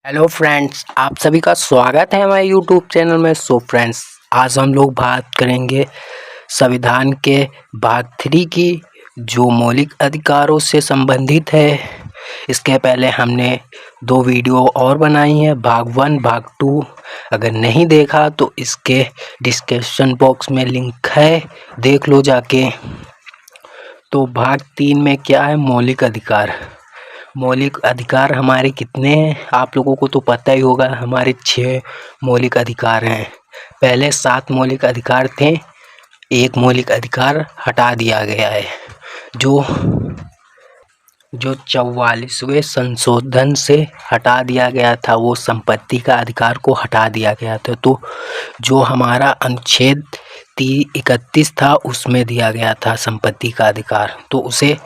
Hello friends, आप सभी का स्वागत है हमारे यूट्यूब चैनल में। फ्रेंड्स, आज हम लोग बात करेंगे संविधान के भाग 3 की, जो मौलिक अधिकारों से संबंधित है। इसके पहले हमने 2 वीडियो और बनाई हैं, भाग 1 भाग 2। अगर नहीं देखा तो इसके डिस्क्रिप्शन बॉक्स में लिंक है, देख लो जाके। तो भाग 3 में क्या है? मौलिक अधिकार। मौलिक अधिकार हमारे कितने हैं? आप लोगों को तो पता ही होगा, हमारे 6 मौलिक अधिकार हैं। पहले 7 मौलिक अधिकार थे, एक मौलिक अधिकार हटा दिया गया है, जो 44वें संशोधन से हटा दिया गया था। वो संपत्ति का अधिकार को हटा दिया गया था। तो जो हमारा अनुच्छेद 31 था, उसमें दिया गया था संपत्ति का अधिकार, तो उसे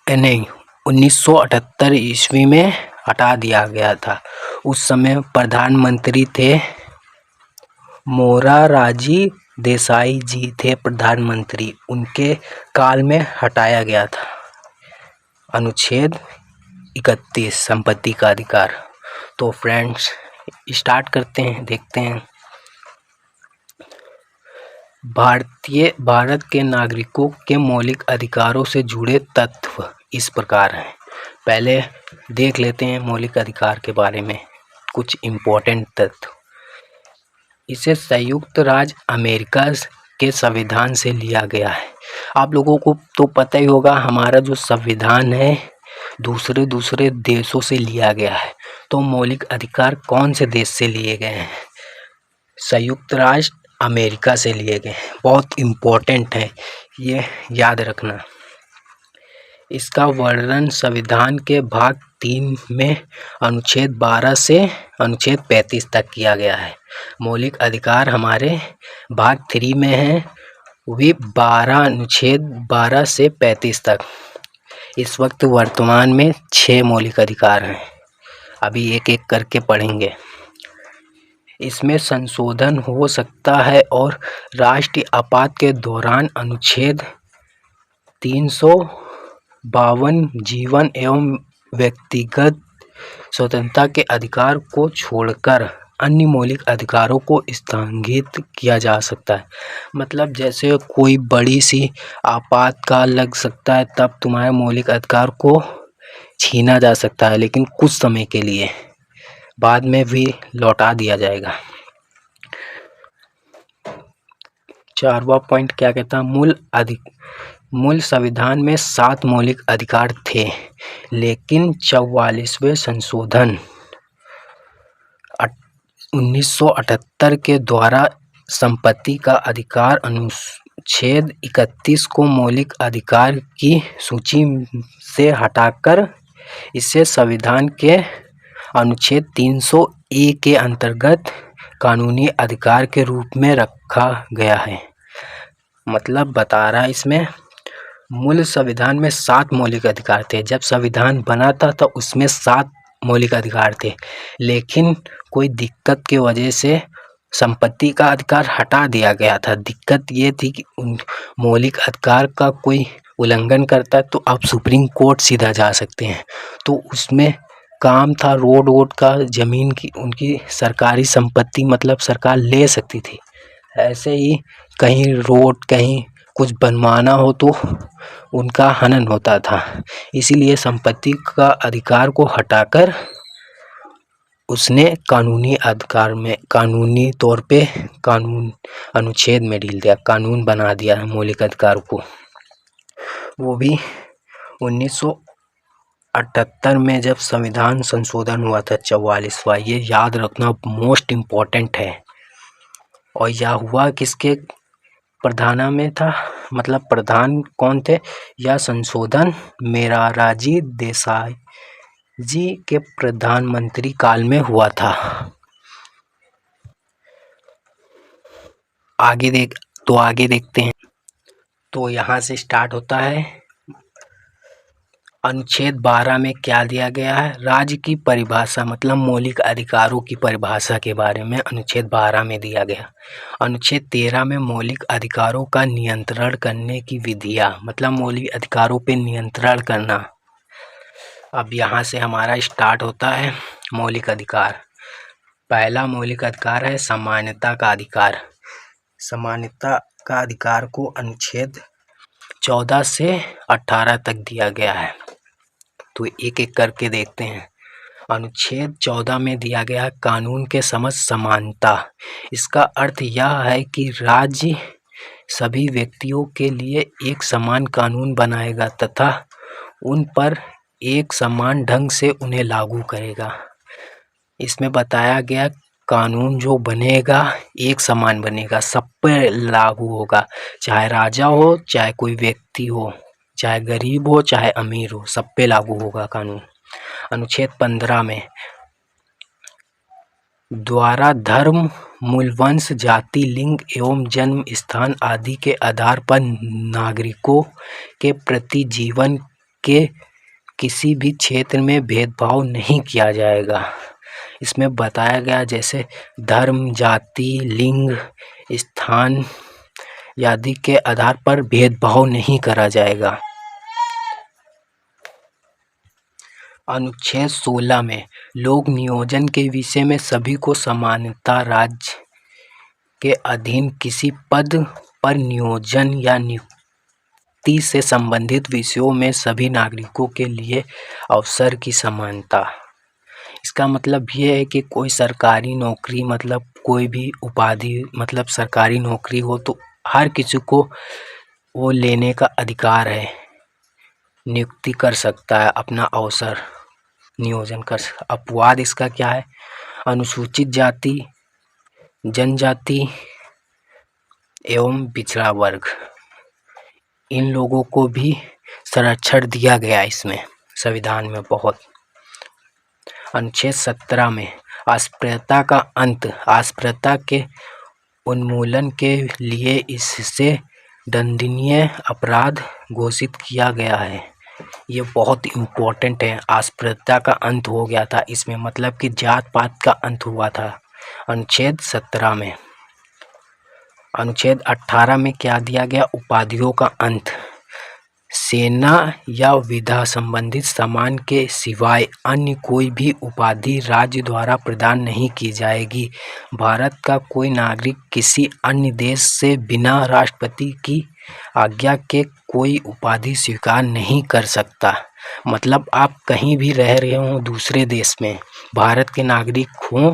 1978 ईस्वी में हटा दिया गया था। उस समय प्रधानमंत्री थे, मोरारजी देसाई जी थे प्रधानमंत्री। उनके काल में हटाया गया था अनुच्छेद 31 संपत्ति का अधिकार। तो फ्रेंड्स, स्टार्ट करते हैं, देखते हैं। भारत के नागरिकों के मौलिक अधिकारों से जुड़े तत्व इस प्रकार हैं। पहले देख लेते हैं मौलिक अधिकार के बारे में कुछ इम्पोर्टेंट तत्व। इसे संयुक्त राज्य अमेरिका के संविधान से लिया गया है। आप लोगों को तो पता ही होगा, हमारा जो संविधान है दूसरे देशों से लिया गया है। तो मौलिक अधिकार कौन से देश से लिए गए हैं? संयुक्त राज्य अमेरिका से लिए गए हैं। बहुत इम्पोर्टेंट है, ये याद रखना। इसका वर्णन संविधान के भाग 3 में अनुच्छेद 12 से अनुच्छेद 35 तक किया गया है। मौलिक अधिकार हमारे भाग 3 में हैं, वे अनुच्छेद 12 से 35 तक। इस वक्त वर्तमान में 6 मौलिक अधिकार हैं। अभी एक एक करके पढ़ेंगे। इसमें संशोधन हो सकता है और राष्ट्रीय आपात के दौरान अनुच्छेद 352 जीवन एवं व्यक्तिगत स्वतंत्रता के अधिकार को छोड़कर अन्य मौलिक अधिकारों को स्थगित किया जा सकता है। मतलब जैसे कोई बड़ी सी आपातकाल लग सकता है, तब तुम्हारे मौलिक अधिकार को छीना जा सकता है, लेकिन कुछ समय के लिए, बाद में भी लौटा दिया जाएगा। 4वां पॉइंट क्या कहता है? मूल संविधान में 7 मौलिक अधिकार थे, लेकिन 44वें संशोधन 1978 के द्वारा संपत्ति का अधिकार अनुच्छेद 31 को मौलिक अधिकार की सूची से हटाकर इसे संविधान के अनुच्छेद 300A के अंतर्गत कानूनी अधिकार के रूप में रखा गया है। मतलब बता रहा है इसमें, मूल संविधान में 7 मौलिक अधिकार थे। जब संविधान बना था तो उसमें 7 मौलिक अधिकार थे, लेकिन कोई दिक्कत की वजह से संपत्ति का अधिकार हटा दिया गया था। दिक्कत ये थी कि उन मौलिक अधिकार का कोई उल्लंघन करता है तो आप सुप्रीम कोर्ट सीधा जा सकते हैं। तो उसमें काम था रोड का, ज़मीन की, उनकी सरकारी संपत्ति, मतलब सरकार ले सकती थी। ऐसे ही कहीं रोड, कहीं कुछ बनवाना हो तो उनका हनन होता था। इसीलिए संपत्ति का अधिकार को हटाकर उसने कानूनी अधिकार में, कानूनी तौर पे कानून अनुच्छेद में ढील दिया, कानून बना दिया है मौलिक अधिकार को। वो भी 1978 में जब संविधान संशोधन हुआ था 44वां। ये याद रखना मोस्ट इम्पोर्टेंट है। और यह हुआ किसके प्रधान में था? मतलब प्रधान कौन थे? यह संशोधन मोरारजी देसाई जी के प्रधानमंत्री काल में हुआ था। आगे देखते हैं। तो यहाँ से स्टार्ट होता है। अनुच्छेद 12 में क्या दिया गया है? राज्य की परिभाषा, मतलब मौलिक अधिकारों की परिभाषा के बारे में अनुच्छेद 12 में दिया गया। अनुच्छेद 13 में मौलिक अधिकारों का नियंत्रण करने की विधियाँ, मतलब मौलिक अधिकारों पे नियंत्रण करना। अब यहाँ से हमारा स्टार्ट होता है मौलिक अधिकार। पहला मौलिक अधिकार है समानता का अधिकार। समानता का अधिकार को अनुच्छेद 14 से 18 तक दिया गया है। तो एक एक करके देखते हैं। अनुच्छेद 14 में दिया गया है कानून के समक्ष समानता। इसका अर्थ यह है कि राज्य सभी व्यक्तियों के लिए एक समान कानून बनाएगा तथा उन पर एक समान ढंग से उन्हें लागू करेगा। इसमें बताया गया कानून जो बनेगा एक समान बनेगा, सब पे लागू होगा, चाहे राजा हो चाहे कोई व्यक्ति हो, चाहे गरीब हो चाहे अमीर हो, सब पे लागू होगा कानून। अनुच्छेद 15 में द्वारा धर्म, मूल, वंश, जाति, लिंग एवं जन्म स्थान आदि के आधार पर नागरिकों के प्रति जीवन के किसी भी क्षेत्र में भेदभाव नहीं किया जाएगा। इसमें बताया गया जैसे धर्म, जाति, लिंग, स्थान आदि के आधार पर भेदभाव नहीं करा जाएगा। अनुच्छेद 16 में लोक नियोजन के विषय में सभी को समानता। राज्य के अधीन किसी पद पर नियोजन या नियुक्ति से संबंधित विषयों में सभी नागरिकों के लिए अवसर की समानता। इसका मतलब ये है कि कोई सरकारी नौकरी मतलब कोई भी उपाधि मतलब सरकारी नौकरी हो तो हर किसी को वो लेने का अधिकार है, नियुक्ति कर सकता है, अपना अवसर नियोजन कर सकता। अपवाद इसका क्या है? अनुसूचित जाति, जनजाति एवं पिछड़ा वर्ग, इन लोगों को भी संरक्षण दिया गया इसमें संविधान में बहुत। अनुच्छेद 17 में अस्पृश्यता का अंत। अस्पृश्यता के उन्मूलन के लिए इससे दंडनीय अपराध घोषित किया गया है। ये बहुत इम्पोर्टेंट है। अस्पृश्यता का अंत हो गया था इसमें, मतलब कि जात पात का अंत हुआ था अनुच्छेद 17 में। अनुच्छेद 18 में क्या दिया गया? उपाधियों का अंत। सेना या विधा संबंधित सामान के सिवाय अन्य कोई भी उपाधि राज्य द्वारा प्रदान नहीं की जाएगी। भारत का कोई नागरिक किसी अन्य देश से बिना राष्ट्रपति की आज्ञा के कोई उपाधि स्वीकार नहीं कर सकता। मतलब आप कहीं भी रह रहे हो दूसरे देश में, भारत के नागरिक हों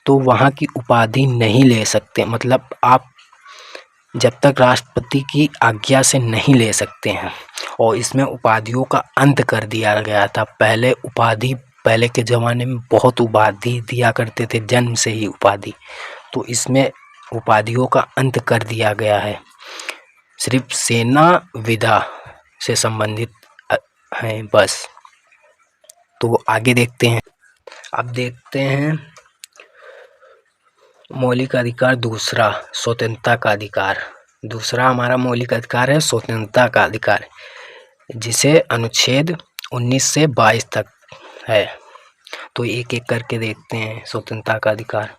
तो वहाँ की उपाधि नहीं ले सकते। मतलब आप जब तक राष्ट्रपति की आज्ञा से नहीं ले सकते हैं। और इसमें उपाधियों का अंत कर दिया गया था। पहले के ज़माने में बहुत उपाधि दिया करते थे, जन्म से ही उपाधि, तो इसमें उपाधियों का अंत कर दिया गया है। सिर्फ सेना विधा से संबंधित हैं बस। तो आगे देखते हैं। अब देखते हैं मौलिक अधिकार दूसरा, स्वतंत्रता का अधिकार। दूसरा हमारा मौलिक अधिकार है स्वतंत्रता का अधिकार, जिसे अनुच्छेद 19 से 22 तक है। तो एक एक करके देखते हैं स्वतंत्रता का अधिकार।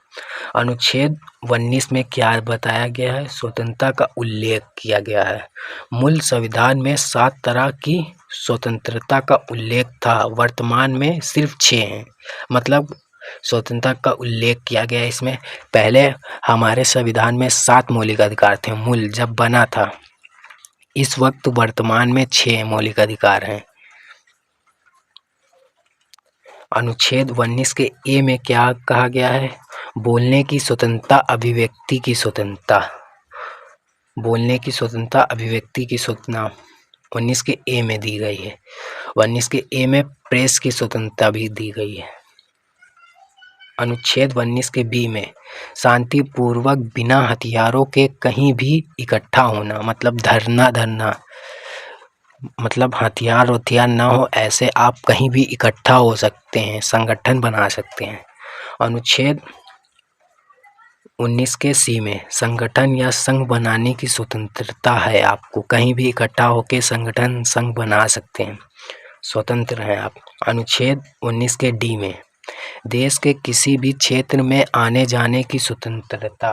अनुच्छेद 19 में क्या बताया गया है? स्वतंत्रता का उल्लेख किया गया है। मूल संविधान में 7 तरह की स्वतंत्रता का उल्लेख था, वर्तमान में सिर्फ 6 हैं। मतलब स्वतंत्रता का उल्लेख किया गया है इसमें। पहले हमारे संविधान में 7 मौलिक अधिकार थे मूल जब बना था। इस वक्त वर्तमान में 6 मौलिक अधिकार हैं। अनुच्छेद 19 के ए में क्या कहा गया है? बोलने की स्वतंत्रता, अभिव्यक्ति की स्वतंत्रता। बोलने की स्वतंत्रता, अभिव्यक्ति की स्वतंत्रता 19 के ए में दी गई है। 19 के ए में प्रेस की स्वतंत्रता भी दी गई है। अनुच्छेद 19 के बी में शांतिपूर्वक बिना हथियारों के कहीं भी इकट्ठा होना, मतलब धरना, मतलब हथियार ना हो, ऐसे आप कहीं भी इकट्ठा हो सकते हैं, संगठन बना सकते हैं। अनुच्छेद 19 के सी में संगठन या संघ बनाने की स्वतंत्रता है। आपको कहीं भी इकट्ठा होकर संगठन संघ बना सकते हैं, स्वतंत्र हैं आप। अनुच्छेद 19 के डी में देश के किसी भी क्षेत्र में आने जाने की स्वतंत्रता।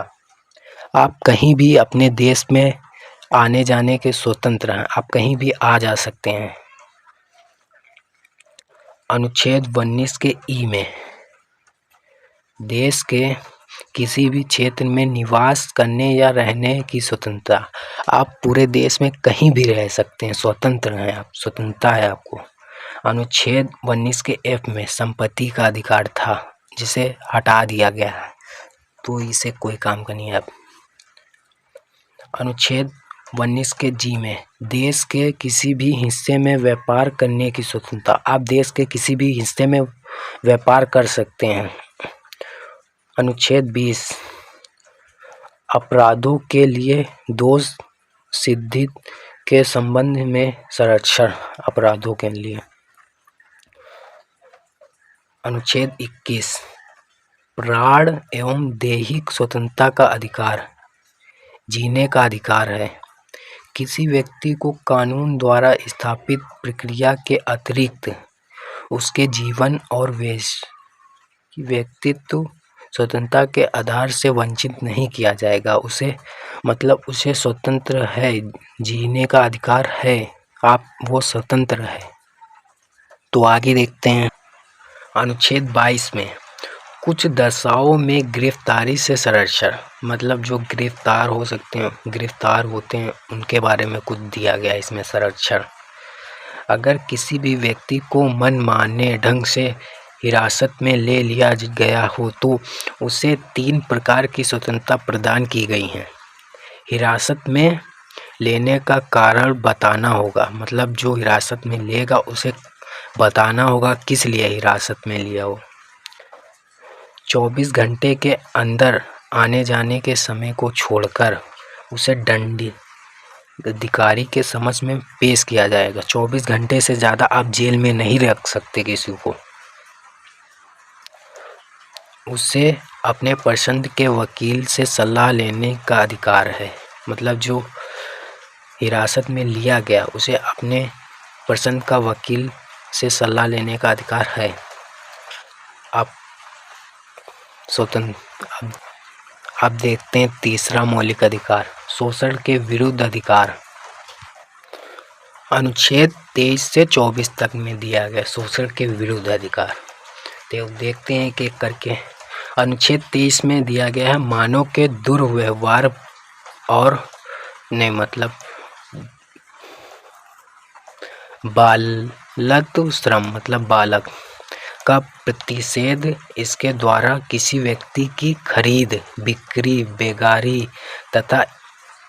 आप कहीं भी अपने देश में आने जाने के स्वतंत्र हैं, आप कहीं भी आ जा सकते हैं। अनुच्छेद 19 के ई में देश के किसी भी क्षेत्र में निवास करने या रहने की स्वतंत्रता। आप पूरे देश में कहीं भी रह सकते हैं, स्वतंत्र हैं आप, स्वतंत्रता है आपको। अनुच्छेद 19 के एफ में संपत्ति का अधिकार था, जिसे हटा दिया गया है, तो इसे कोई काम का नहीं है अब। अनुच्छेद 19 के जी में देश के किसी भी हिस्से में व्यापार करने की स्वतंत्रता। आप देश के किसी भी हिस्से में व्यापार कर सकते हैं। अनुच्छेद 20 अपराधों के लिए दोष सिद्धि के संबंध में संरक्षण। अपराधों के लिए। अनुच्छेद 21 प्राण एवं दैहिक स्वतंत्रता का अधिकार, जीने का अधिकार है। किसी व्यक्ति को कानून द्वारा स्थापित प्रक्रिया के अतिरिक्त उसके जीवन और व्यक्तित्व स्वतंत्रता के आधार से वंचित नहीं किया जाएगा। उसे स्वतंत्र है, जीने का अधिकार है, वो स्वतंत्र है। तो आगे देखते हैं। अनुच्छेद 22 में कुछ दशाओं में गिरफ्तारी से संरक्षण, मतलब जो गिरफ्तार होते हैं उनके बारे में कुछ दिया गया इसमें संरक्षण। अगर किसी भी व्यक्ति को मनमाने ढंग से हिरासत में ले लिया गया हो तो उसे 3 प्रकार की स्वतंत्रता प्रदान की गई है। हिरासत में लेने का कारण बताना होगा, मतलब जो हिरासत में लेगा उसे बताना होगा किस लिए हिरासत में लिया हो। 24 घंटे के अंदर आने जाने के समय को छोड़कर उसे दंडित अधिकारी के समक्ष में पेश किया जाएगा। 24 घंटे से ज़्यादा आप जेल में नहीं रख सकते किसी को। उसे अपने पसंद के वकील से सलाह लेने का अधिकार है, मतलब जो हिरासत में लिया गया उसे अपने पसंद का वकील से सलाह लेने का अधिकार है। अब देखते हैं तीसरा मौलिक अधिकार, शोषण के विरुद्ध अधिकार। अनुच्छेद 23 से 24 तक में दिया गया शोषण के विरुद्ध अधिकार। तो देखते हैं एक एक करके। अनुच्छेद 23 में दिया गया है मानव के दुर्व्यवहार और बालत्व श्रम, मतलब बालक का प्रतिषेध। इसके द्वारा किसी व्यक्ति की खरीद, बिक्री, बेगारी तथा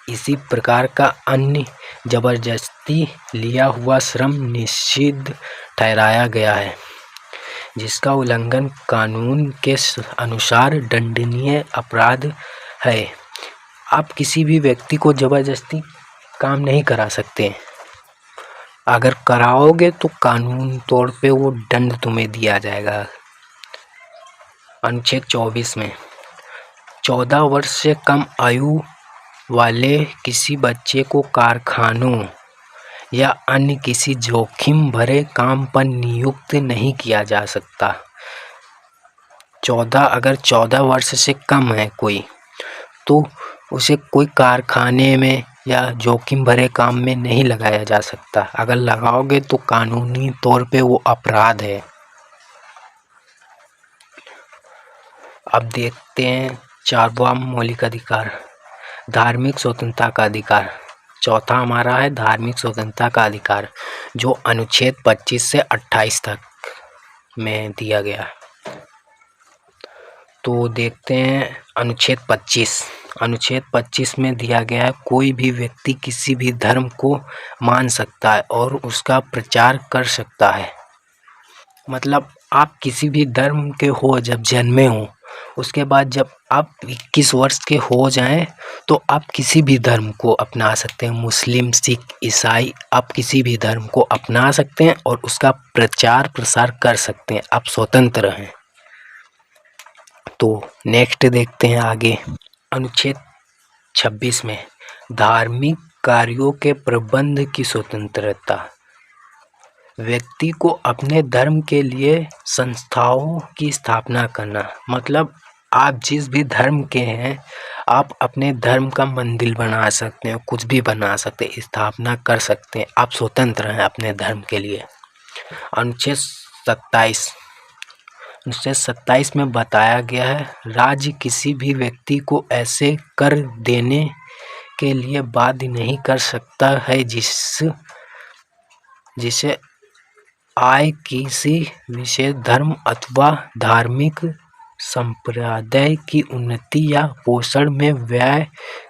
इसी प्रकार का अन्य जबरदस्ती लिया हुआ श्रम निषिद्ध ठहराया गया है, जिसका उल्लंघन कानून के अनुसार दंडनीय अपराध है। आप किसी भी व्यक्ति को जबरदस्ती काम नहीं करा सकते। अगर कराओगे तो कानून तौर पे वो दंड तुम्हें दिया जाएगा। अनुच्छेद 24 में 14 वर्ष से कम आयु वाले किसी बच्चे को कारखानों या अन्य किसी जोखिम भरे काम पर नियुक्त नहीं किया जा सकता। अगर 14 वर्ष से कम है कोई, तो उसे कोई कारखाने में या जोखिम भरे काम में नहीं लगाया जा सकता। अगर लगाओगे तो कानूनी तौर पे वो अपराध है। अब देखते हैं 4वां मौलिक अधिकार, धार्मिक स्वतंत्रता का अधिकार। चौथा हमारा है धार्मिक स्वतंत्रता का अधिकार, जो अनुच्छेद 25 से 28 तक में दिया गया। तो देखते हैं अनुच्छेद 25 में दिया गया है कोई भी व्यक्ति किसी भी धर्म को मान सकता है और उसका प्रचार कर सकता है। मतलब आप किसी भी धर्म के हो, जब जन्मे हो उसके बाद जब आप 21 वर्ष के हो जाएं तो आप किसी भी धर्म को अपना सकते हैं। मुस्लिम, सिख, ईसाई, आप किसी भी धर्म को अपना सकते हैं और उसका प्रचार प्रसार कर सकते हैं। आप स्वतंत्र हैं। तो नेक्स्ट देखते हैं आगे। अनुच्छेद 26 में धार्मिक कार्यों के प्रबंध की स्वतंत्रता। व्यक्ति को अपने धर्म के लिए संस्थाओं की स्थापना करना, मतलब आप जिस भी धर्म के हैं आप अपने धर्म का मंदिर बना सकते हैं, कुछ भी बना सकते हैं, स्थापना कर सकते हैं। आप स्वतंत्र हैं अपने धर्म के लिए। अनुच्छेद अनुच्छेद 27 में बताया गया है, राज्य किसी भी व्यक्ति को ऐसे कर देने के लिए बाध्य नहीं कर सकता है जिसे आय किसी विशेष धर्म अथवा धार्मिक संप्रदाय की उन्नति या पोषण में व्यय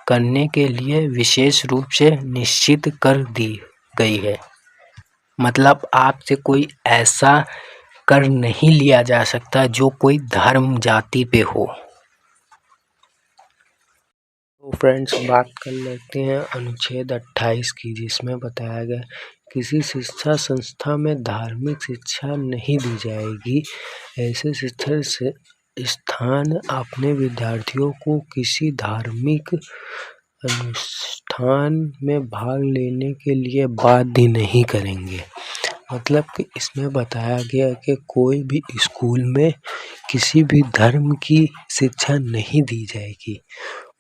करने के लिए विशेष रूप से निश्चित कर दी गई है। मतलब आपसे कोई ऐसा कर नहीं लिया जा सकता जो कोई धर्म जाति पे हो। तो फ्रेंड्स, बात कर लेते हैं अनुच्छेद 28 की, जिसमें बताया गया किसी शिक्षा संस्था में धार्मिक शिक्षा नहीं दी जाएगी। ऐसे शिक्षण से स्थान अपने विद्यार्थियों को किसी धार्मिक अनुष्ठान में भाग लेने के लिए बाध्य नहीं करेंगे। मतलब कि इसमें बताया गया कि कोई भी स्कूल में किसी भी धर्म की शिक्षा नहीं दी जाएगी।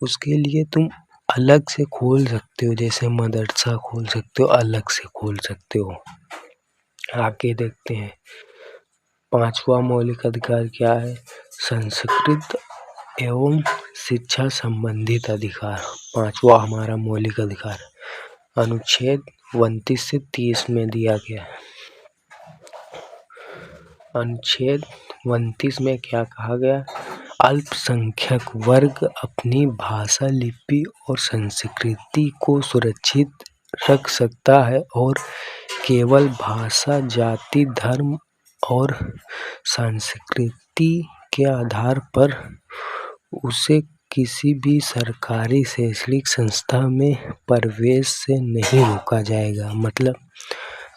उसके लिए तुम अलग से खोल सकते हो, जैसे मदरसा खोल सकते हो, अलग से खोल सकते हो। आगे देखते हैं 5वां मौलिक अधिकार क्या है। संस्कृत एवं शिक्षा संबंधित अधिकार 5वां हमारा मौलिक अधिकार अनुच्छेद 29 से 30 में दिया गया है। अनुच्छेद 29 में क्या कहा गया, अल्पसंख्यक वर्ग अपनी भाषा, लिपि और संस्कृति को सुरक्षित रख सकता है और केवल भाषा, जाति, धर्म और संस्कृति के आधार पर उसे किसी भी सरकारी शैक्षणिक संस्था में प्रवेश से नहीं रोका जाएगा। मतलब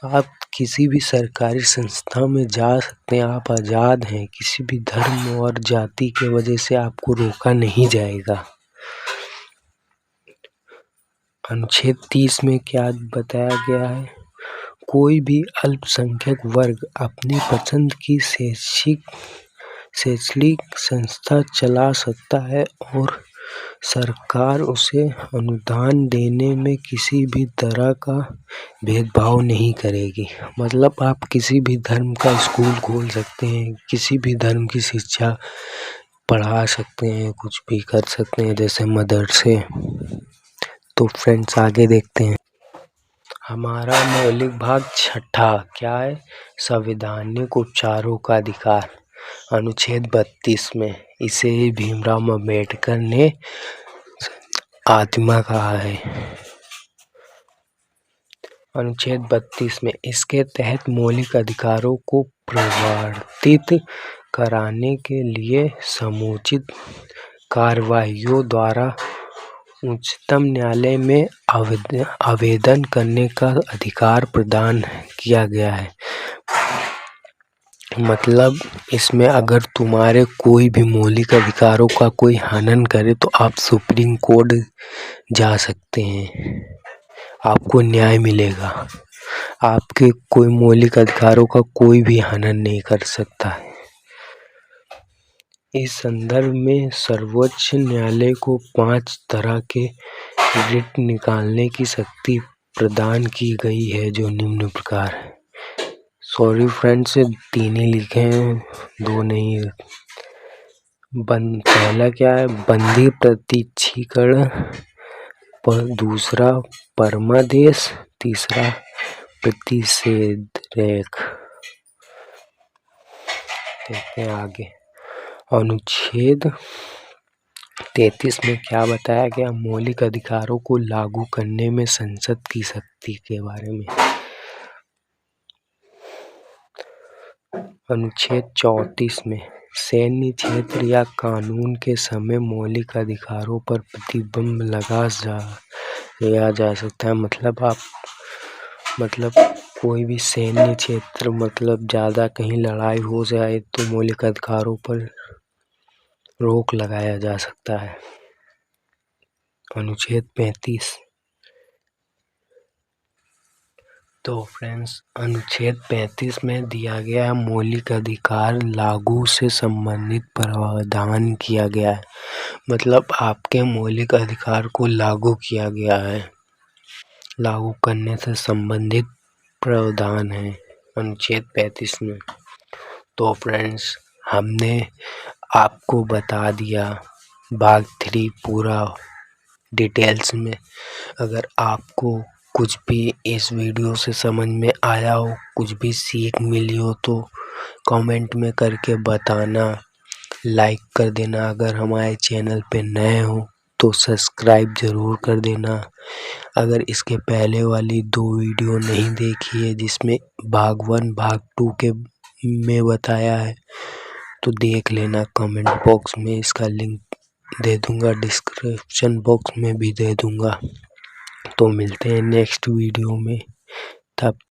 आप किसी भी सरकारी संस्था में जा सकते हैं, आप आज़ाद हैं, किसी भी धर्म और जाति के वजह से आपको रोका नहीं जाएगा। अनुच्छेद 30 में क्या बताया गया है, कोई भी अल्पसंख्यक वर्ग अपनी पसंद की शैक्षणिक संस्था चला सकता है और सरकार उसे अनुदान देने में किसी भी तरह का भेदभाव नहीं करेगी। मतलब आप किसी भी धर्म का स्कूल खोल सकते हैं, किसी भी धर्म की शिक्षा पढ़ा सकते हैं, कुछ भी कर सकते हैं, जैसे मदरसे। तो फ्रेंड्स, आगे देखते हैं हमारा मौलिक भाग 6 क्या है, संवैधानिक उपचारों का अधिकार अनुच्छेद 32 में। इसे भीमराव अम्बेडकर ने आत्मा कहा है। अनुच्छेद 32 में इसके तहत मौलिक अधिकारों को प्रवर्तित कराने के लिए समुचित कार्यवाहियों द्वारा उच्चतम न्यायालय में आवेदन करने का अधिकार प्रदान किया गया है। मतलब इसमें अगर तुम्हारे कोई भी मौलिक अधिकारों का कोई हनन करे तो आप सुप्रीम कोर्ट जा सकते हैं, आपको न्याय मिलेगा। आपके कोई मौलिक अधिकारों का कोई भी हनन नहीं कर सकता है। इस संदर्भ में सर्वोच्च न्यायालय को 5 तरह के रिट निकालने की शक्ति प्रदान की गई है, जो निम्न प्रकार है। सॉरी फ्रेंड्स, 3 ही लिखे हैं, 2 नहीं है। पहला क्या है, बंदी प्रत्यक्षीकरण, दूसरा परमादेश, तीसरा प्रतिषेध रेख। देखते हैं आगे अनुच्छेद 33 में क्या बताया गया, मौलिक अधिकारों को लागू करने में संसद की शक्ति के बारे में। अनुच्छेद 34 में सैन्य क्षेत्र या कानून के समय मौलिक अधिकारों पर प्रतिबंध लगाया जा सकता है। मतलब कोई भी सैन्य क्षेत्र, मतलब ज़्यादा कहीं लड़ाई हो जाए तो मौलिक अधिकारों पर रोक लगाया जा सकता है। अनुच्छेद 35। तो फ्रेंड्स, अनुच्छेद 35 में दिया गया मौलिक अधिकार लागू से संबंधित प्रावधान किया गया है। मतलब आपके मौलिक अधिकार को लागू किया गया है, लागू करने से संबंधित प्रावधान है अनुच्छेद 35 में। तो फ्रेंड्स, हमने आपको बता दिया भाग 3 पूरा डिटेल्स में। अगर आपको कुछ भी इस वीडियो से समझ में आया हो, कुछ भी सीख मिली हो तो कमेंट में करके बताना, लाइक कर देना। अगर हमारे चैनल पे नए हो तो सब्सक्राइब ज़रूर कर देना। अगर इसके पहले वाली 2 वीडियो नहीं देखी है जिसमें भाग 1 भाग 2 के में बताया है तो देख लेना। कमेंट बॉक्स में इसका लिंक दे दूंगा, डिस्क्रिप्शन बॉक्स में भी दे दूंगा। तो मिलते हैं नेक्स्ट वीडियो में, तब